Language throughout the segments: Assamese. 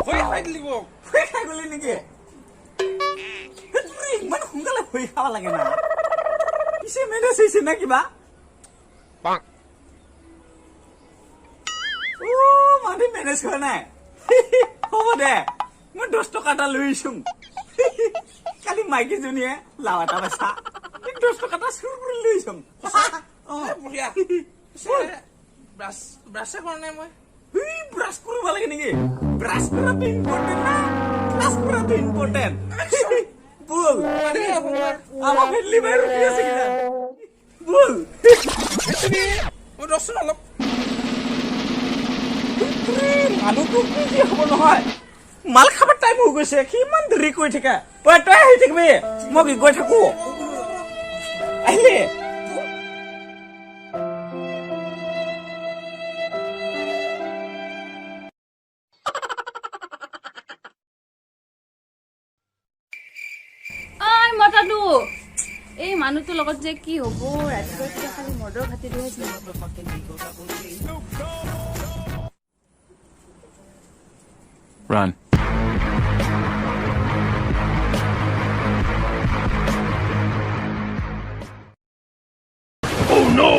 ভয় খাই দিলি মোক ভয় খাই গলি নেকি ইমান সোনকালে ভয় খাব লাগে না পিছে মেনেজ হৈছে না কিবা মানুহ মেনেজ কৰা নাই হ'ব দে মই 10 টকা এটা লৈ আহিছোঁ কালি মাইকীজনীয়ে লাও এটা পাইছা 10 টকা এটা চুৰ কৰি লৈ আহিছোঁ বঢ়িয়া ব্ৰাছে কৰা নাই মই ব্ৰাছ কৰিব লাগে নেকি ব্ৰাছ কৰাটো ইম্পৰ্টেণ্ট না ক্লাছ কৰাটো ইম্পৰ্টেণ্ট বল আমাৰ ফেমিলি বাই ৰখি আছে কিনা বল মই ৰচোন অলপ মানুহটো কি হ'ব নহয় মাল খাবৰ টাইম হৈ গৈছে কিমান দেৰি কৰি থাকে তই আহি থাকিবি মই গৈ থাকো আহিলে মতাটো এই মানুহটোৰ লগত যে কি হ'ব ৰাতিপুৱা খালি মদৰ ঘাটি দিয়ে Run. Oh no!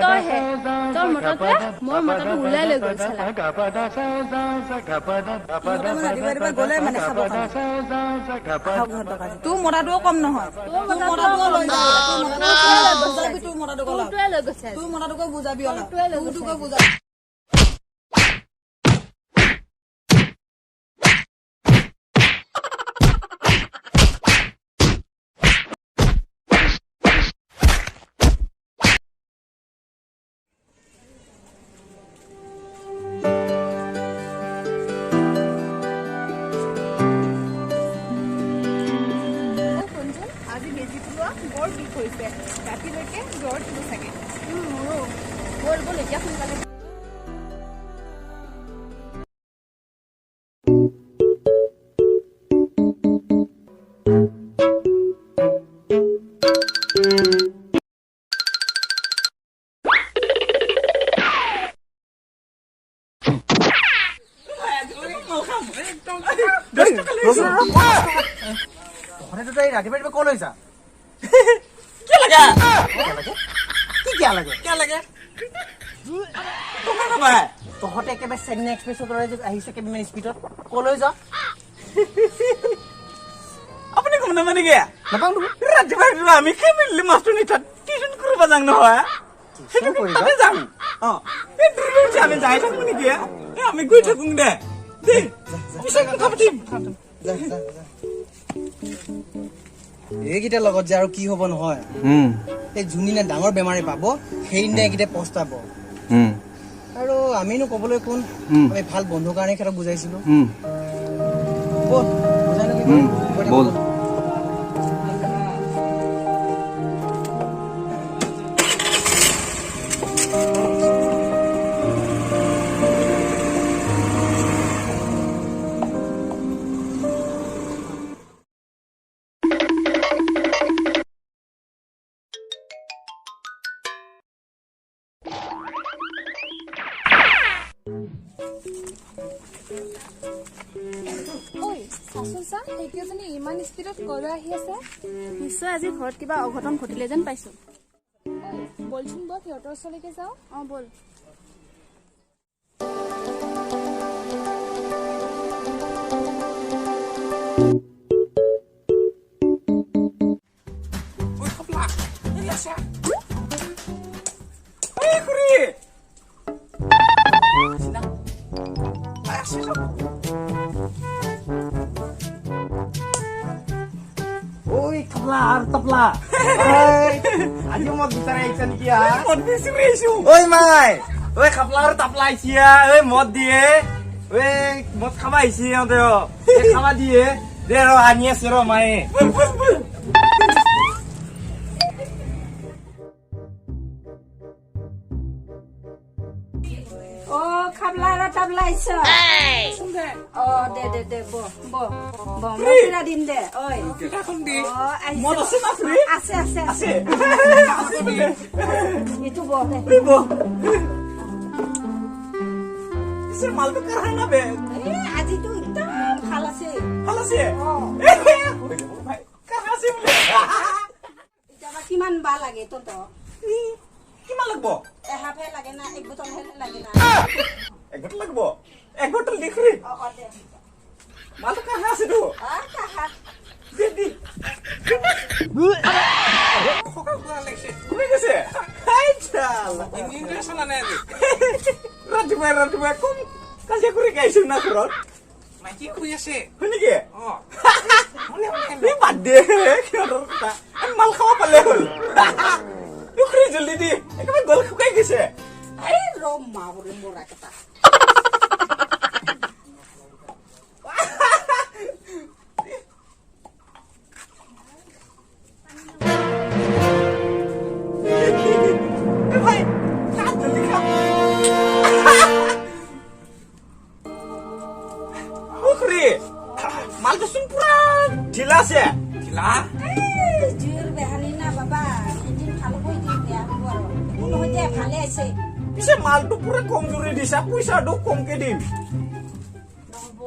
তইহে তোৰ মতাটোৱে মোৰ মতাটো ওলাই লৈ গ'ল চালা তোৰ মতাটোও কম নহয় তোৰ মতাটোও লৈ যাবি তোৰ মতাটোক লৈ গৈছে তোৰ মতাটোকো বুজাবি তোৰটোকো বুজাবি বৰ বিষ হৈছে ৰাতিলৈকে জ্বৰ দিব চাগে বল বল এতিয়া সোনকালে ৰাতিপুৱা কল হৈছা তহঁতে একেবাৰে চেন্নাই এক্সপ্ৰেছৰ আহিছে কেইমান স্পীডত কলৈ যা আপুনি গম নাপায় নেকি ৰাতিপুৱা আমি ফেমিলি মাছটো নিঠাত টিউচন কৰিব যাওঁ নহয় যাম আমি যাই থাকো নেকি আমি গৈ থাকো দে কথা পাতিম এইকেইটাৰ লগত যে আৰু কি হ'ব নহয় এই যোনদিনা ডাঙৰ বেমাৰী পাব সেইদিনা এইকেইটা পস্তাব আৰু আমিনো ক'বলৈ কোন আমি ভাল বন্ধুৰ কাৰণে সিহঁতক বুজাইছিলো বল ইমান স্পীডত কলৈ আহি আছে নিশ্চয় আজি ঘৰত কিবা অঘটন ঘটিলে যেন পাইছো বলচোন বল সিহঁতৰ ওচৰলৈকে যাওঁ বল Tapla. Ayo mau bicara ikan kia. Mod bisi bisi. Oi mai. Oi kaplar tapla isia. Oi mod dia. Oi mod kama isia yang tu. Kama dia. Dia ro hanya siro mai. খাবলা আৰু তাবলা আহিছ শুনে অ দে ব মই কিৰা দিম দে ঐ কিতাখন দি অ আহিছ মদ আছে না খুৰী আছে আছে আছে আছে বোলে এইটো ব দে ব পিছে মালটো কাঢ়া না বে আজিতো একদম ভাল আছে ভাল আছে অ ভাই কাঢ়া আছে বোলে এতিয়া কিমান বা লাগে তহঁতক কিমান লাগব এহাফে লাগে না এক বটলহে লাগে না এক বটল লাগব এক বটল দি খুৰী অ দে মালটো কাঢ়া আছে তো কাহা দি সকাল খোৱা লাগিছে কমি গৈছে হাই চাল ইঞ্জিনটোৱে চলা নাই আজি ৰাতিপুৱাই কম কাজিয়া কৰি গাইছো না ঘৰত মাইকী শুই আছে হয় নেকি অ এই বাদ দে সিহঁতৰ কথা আমি মাল খাব পালে হ'ল খুৰী জলদি দি একেবাৰে গল শুকাই গৈছে এই ৰ মাবৰে মৰা কেটা ভাই খা জলদি খা খুৰী মালটো চোন পুৰা ঢিলা আছে ঢিলা জুইৰ বেহানি না বাবা ইঞ্জিন ভাল হৈ দিম বেয়া হ'ব আৰু কোনো হৈছে ভালে আছে পিছে মালটো পুৰা কমজোৰি দিছা পইচাটো কমকে দিম নহ'ব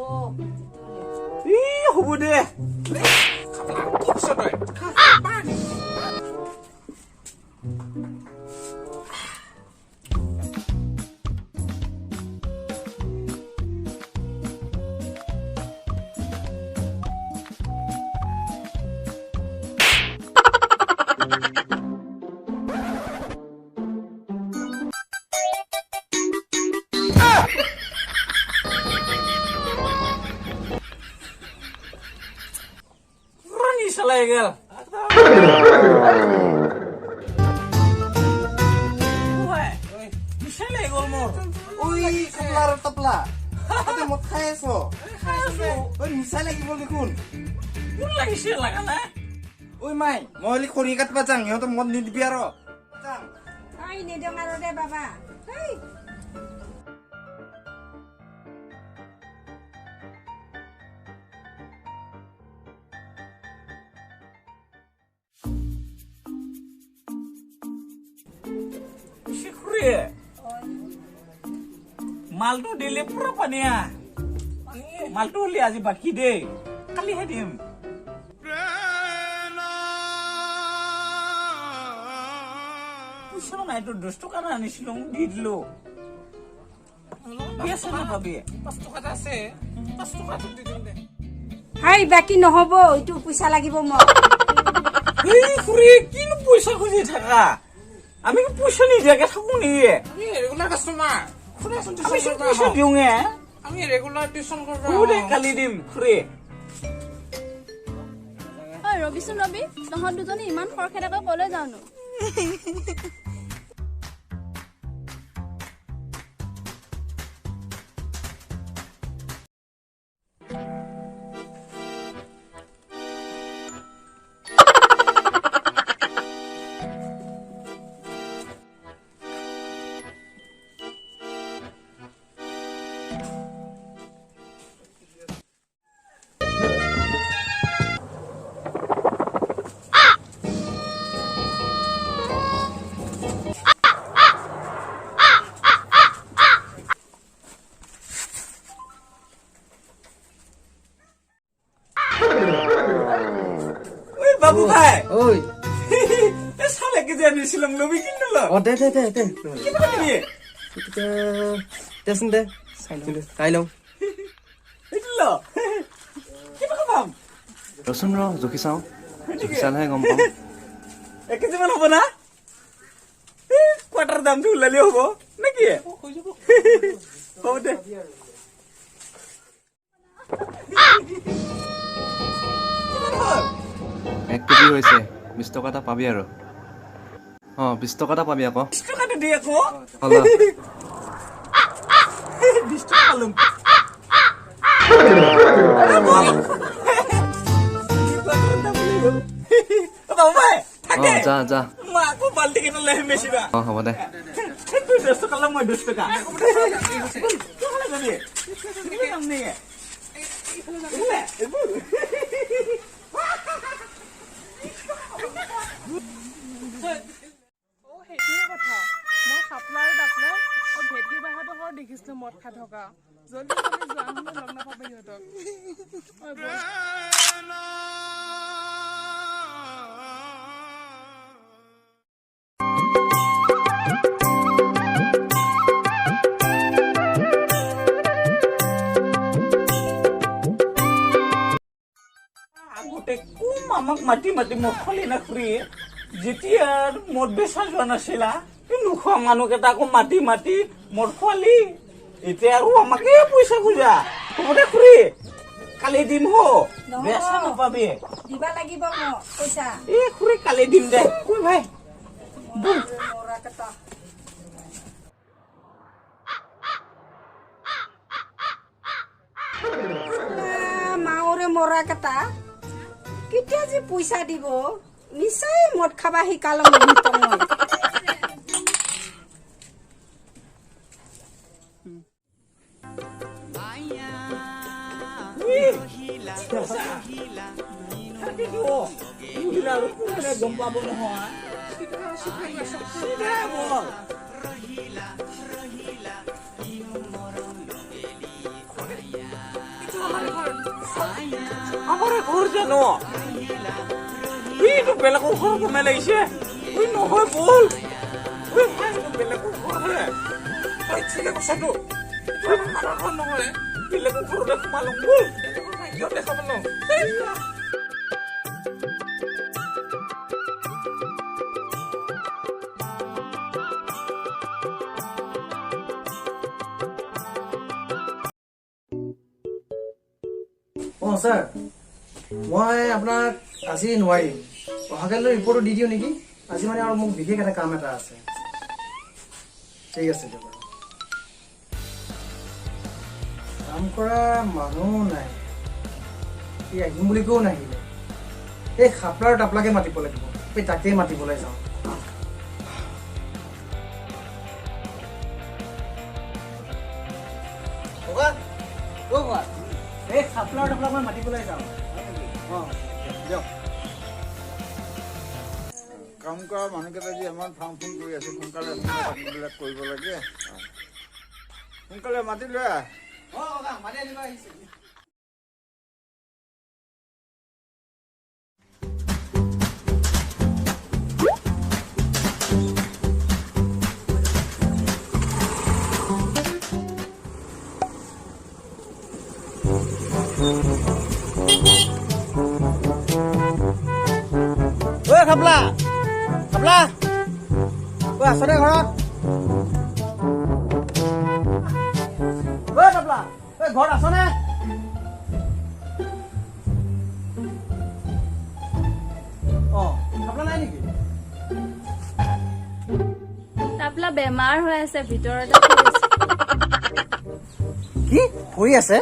ই হ'ব দে খাবলা কি কৈছ তই পুৰা নিচা লাগি গেল নিচাই লাগি গ'ল মোৰ ওই খাবলা আৰু তাবলা তহঁতে মদ খাই আছ ঐ নিচা লাগিব দেখোন মোৰ লাগিছে লাগা নাই ঐ মাই মই খৰি কাটিব যাওঁ সিহঁতক মদ নিদিবি আৰু যাওঁ ঐ নিদিওঁ আৰু দে বাবা ঐ খুৰী মালটো দিলে পুৰা পানীয়া মালটো হ'লে আজি বাকী দেই কালিহে দিম পইচাও নাই তোৰ 10 টকা আনিছিলো দি দিলো আছে না ভাবি 5 টকা এটা আছে 5 টকাটো দি দিম দে হাই বাকী নহ'ব এইটো পইচা লাগিব মোক এই খুৰী কিনো পইচা খুজি থাকা আমি কি পইচা নিদিয়াকে থাকো নেকি আমি ৰেগুলাৰ কাষ্টমাৰ শুনাচোন আমি চোন টিউচন পইচা দিওঁগে আমি ৰেগুলাৰ টিউচন কৰিব হ'ব দে কালি দিম খুৰী ঐ ৰবিচোন ৰবি তহঁত দুজনী ইমান খৰখেদাকৈ ক'লৈ যাওঁনো বাবু ভাই ঐ চালে কি যে আনিছিলাম লবি কিন্তু অ দে দেচোন দে চাই লওঁ পাম ৰচোন জুখি চাওঁ জুখি চালেহে গম পাম 1 কেজি মান হ'ব না কোৱাটাৰ দামটো ওলালে হ'ব নেকি হ'ব দে কিমান হ'ল 1 কেজি হৈছে 20 টকা এটা পাবি আৰু 20 টকা এটা পাবি আকৌ 20 টকাটো দি আকৌ হ'ল 20 টকা পালোঁ বাবু ভাই থাকে যা মই আকৌ বাল্টি কিনে লৈ আহিম বেছিবা হ'ব দে 10 টকা লম মই 10 টকা তোহালে যাবি নাম নে সেইটোৱে কথা মই খাপলা আৰু তাপলা আৰু ভেটকি বাহঁতৰ ঘৰত দেখিছিলো মদ খাই থকা জলদি জলদি যোৱা হ'লে লগ নাপাব সিহঁতক ঐ বল। আগতে কোন আমাক মাতি মাতি মদ খালি না খুৰী যেতিয়া মদ বেচা যোৱা নাছিলা নোখোৱা মানুহকেইটা আকৌ মাতি মাতি মদ খোৱালি এতিয়া আৰু আমাকে পইচা খোজা হ'ব দে খুৰী কালি দিম হ বেচা নাপাবি দিবা লাগিব মোক পইচা এই খুৰী কালি দিম দে ঐ ভাই মৰা কেইটা মাওৰে মৰা কেইটা কেতিয়া যে পইচা দিব নিশ্চয় মদ খাবা শিকালো মই গম পাব নহয় আমার ঘর জানো তুই তো বেলেগৰ ঘৰ কমাই লাগিছে তুই নহয় বল তুই ভাই বেলেগৰ ঘৰ হে তই ঠিকে কৈছতো তোৰ আমাৰ ঘৰ নহয় বেলেগৰ ঘৰতে সোমালো বল কিয় দেখাব ন স্যাৰ মই আপোনাক আজি নোৱাৰিম অহাকালিলৈ ৰিপৰ্টটো দি দিওঁ নেকি আজি মানে আৰু মোক বিশেষ এটা কাম এটা আছে ঠিক আছে দিয়ক কাম কৰা মানুহ নাই ই আহিম বুলি কৈও নাহিলে এই খাপলা আৰু টাপলাকে মাতিব লাগিব এই তাকেই মাতিবলৈ যাওঁ এই খাপলা আৰু টাপলাক মই মাতিবলৈ যাওঁ দিয়ক কাম কৰা মানুহকেইটা যে ইমান ফাং ফুং কৰি আছে সোনকালে কামবিলাক কৰিব লাগে সোনকালে মাতি লৈ আহ খাপলা খাপলা ঐ আছনে ঘৰত ঐ খাপলা ঐ ঘৰত আছনে খাপলা নাই নেকি তাপলা বেমাৰ হৈ আছে ভিতৰতে কি কৰি আছে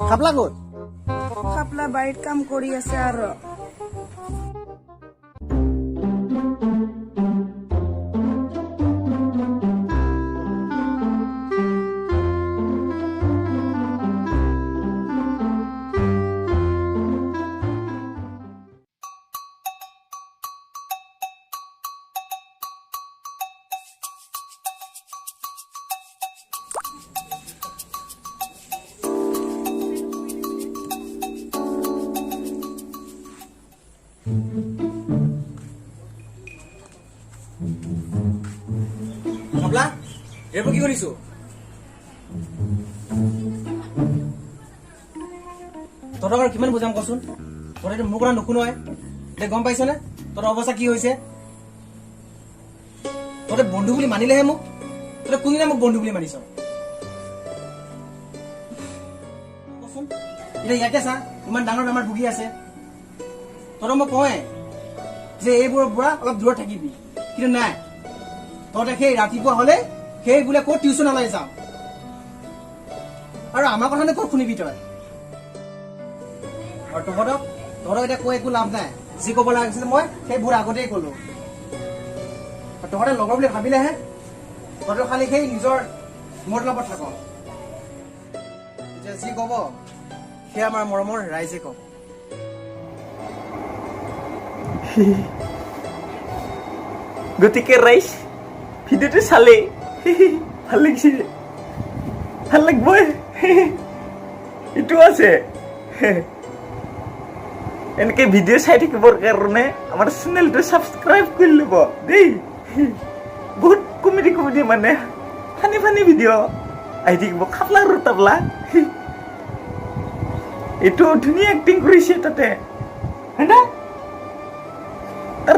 খাপলা ক'ত খাপলা বাৰীত কাম কৰি আছে আৰু খাপলা এইবোৰ কি কৰিছো তহঁতক আৰু কিমান বুজাম কচোন তহঁতে মোৰ কথা নুশুনোৱাই এতিয়া গম পাইছনে তোৰ অৱস্থা কি হৈছে তহঁতে বন্ধু বুলি মানিলেহে মোক তহঁতে কোনদিনা মোক বন্ধু বুলি মানিছ কচোন এতিয়া ইয়াতে চা ইমান ডাঙৰ বেমাৰ ভুগি আছে তহঁতক মই কওঁৱে যে এইবোৰৰ পৰা অলপ দূৰত থাকিবি কিন্তু নাই তহঁতে সেই ৰাতিপুৱা হলে সেই বোলে ক'ত টিউচনলৈ যাওঁ আৰু আমাৰ কথানো ক'ত শুনিবি তই আৰু তহঁতক এতিয়া কৈ একো লাভ নাই যি ক'ব লাগিছিল মই সেইবোৰ আগতেই ক'লো। তহঁতে লগৰ বুলি ভাবিলেহে, তহঁতে খালি সেই নিজৰ মতলবত থাক। যে যি ক'ব সেয়া আমাৰ মৰমৰ ৰাইজে কওক। গতিকে ৰাইজ ভিডিঅ'টো চালে ভাল লাগিছে, ভাল লাগবই, এইটো আছে। এনেকে ভিডিঅ' চাই থাকিবৰ কাৰণে আমাৰ চেনেলটো ছাবস্ক্ৰাইব কৰি ল'ব দেই। বহুত কমেডি মানে ফানি ভিডিঅ' আহি থাকিব, খাপলা আৰু তাবলা। এইটো ধুনীয়া এক্টিং কৰিছে তাতে, হয় না? তাৰ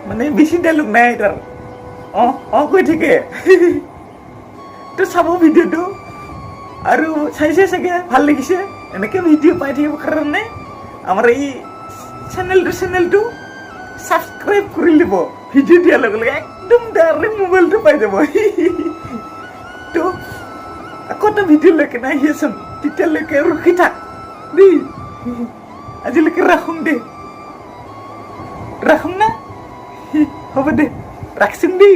মানে বেছি ডাইলগ নাই তাৰ, কৈ থাকে। তো চাব ভিডিঅ'টো, আৰু চাইছে চাগে ভাল লাগিছে। এনেকে ভিডিঅ' পাই থাকিব কাৰণে আমাৰ এই চেনেলটো ছাবস্ক্ৰাইব কৰি ল'ব। ভিডিঅ' দিয়াৰ লগে লগে একদম ডাইৰেক্ট মোবাইলটো পাই যাব। তো আকৌ এটা ভিডিঅ' লৈকে আহি আছোন, তেতিয়ালৈকে ৰখি থাক দেই। আজিলৈকে ৰাখোঁ দে, ৰাখোঁ না? হ'ব দে, ৰাখছোন দেই।